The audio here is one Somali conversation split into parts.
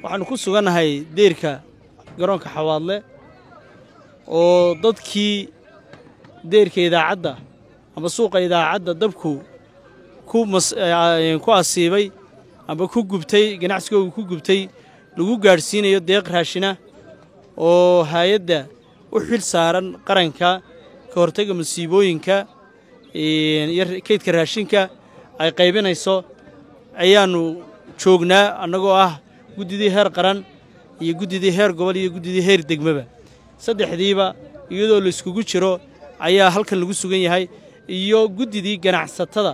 waxaanu ku sugannahay deerka garoonka Xawaadle oo dadkii deerka idaacadda ama suuqa idaacadda dabku ku asiibay amba ku gubtay ganacsigooda ku gubtay lagu gaarsiinayo deeq raashina oo hay'adda u xil saaran qaranka ka hortagga masiibooyinka iyo kaydka raashinka ay qaybinayso ayaanu joognaa annagoo ah guddidii heer qaran iyo guddidii heer gobol iyo guddidii heer degmaba saddexdiiba iyadoo la iskugu jiro ayaa halkan lagu sugan yahay iyo guddidii ganacsatada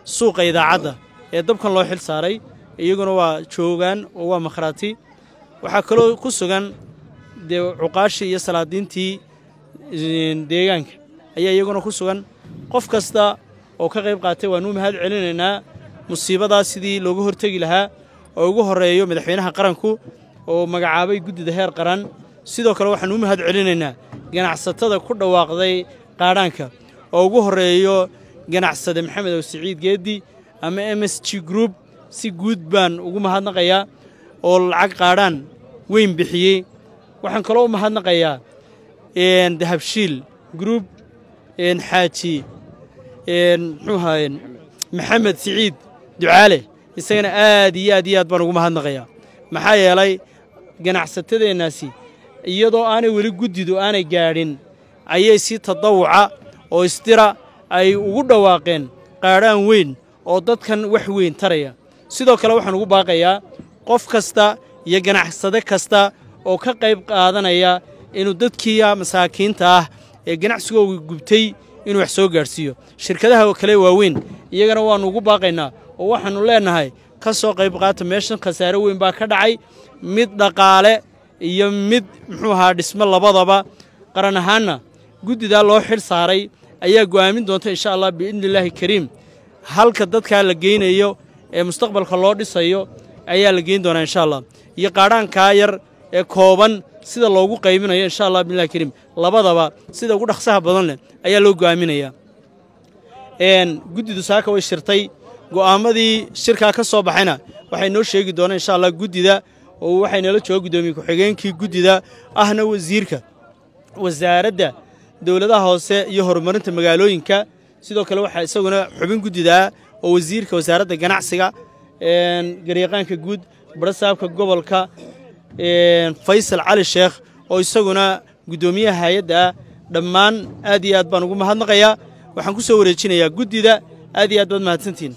suuqa idaacadda ee dabkan loo xil saaray iyaguna waa joogaan oo waa makhraati waxaa kaloo ku sugan cuqaashii iyo salaadiintii deegaanka ayaa iyaguna ku sugan qof kasta oo ka qayb qaatay waanu mahad celinaynaa musiibadaas sidii looga hortagi lahaa oo ugu horeeyo madaxweynaha qaranku oo magacaabay guddida heer qaran sidoo kale waxaanu u mahad celinaynaa ganacsatada ku dhawaaqday qaadhaanka oo ugu horeeyo ganacsade maxamed Siciid Geedi ama MSG Group si guud baan ugu mahadnaqayaa oo lacag qaadhaan weyn bixiyay waxaan kaloo u mahadnaqayaa Dahabshiil Group xaaji muxuu ahaayeen maxamed Siciid Ducaale isagana aad iyo aad baan ugu mahadnaqayaa maxaa yeelay ganacsatadeenaasi iyadoo aanay weli guddidu aanay gaadhin ayay si tadawuca oo istira ay ugu dhawaaqeen qaadhaan weyn oo dadkan wax weyn taraya sidoo kale waxaan ugu baaqayaa qof kasta iyo ganacsade kasta oo ka qayb qaadanaya inuu dadkii masaakiinta ah ee ganacsigooda gubtay inuu wax soo gaarsiiyo shirkadaha kale waaweyn iyagana waanu ugu baaqaynaa oo waxaanu leenahay ka soo qayb qaata meeshan khasaare weyn baa ka dhacay mid dhaqaale iyo mid muxuu ahaa dhismo labadaba qaran ahaanna guddida loo xil saaray ayaa go'aamin doonta insha Allah biidnillaahi kariim halka dadka la geynayo ee mustaqbalka loo dhisayo ayaa la geyn doonaa insha Allah iyo qaadhaanka yar ee kooban sida loogu qaybinayo insha Allah biidnillaahi kariim labadaba sida ugu dhaqsaha badan leh ayaa loo go'aaminayaa guddidu saaka way shirtay go'aamadii shirka ka soo baxayna waxay noo sheegi doonaan insha Allah guddida oo waxay nala jooga gudoomiye ku-xigeenkii guddida ahna wasiirka wasaaradda dawladaha hoose iyo horumarinta magaalooyinka sidoo kale waxa isaguna xubin guddida oo wasiirka wasaaradda ganacsiga gareeqaanka guud barasaabka gobolka Faysal Cali Sheekh oo isaguna gudoomiyaha hay'adda dhammaan aad iyo aad baan ugu mahadnaqayaa waxaan ku soo wareejinayaa guddida aad iyo aad baad mahadsantiin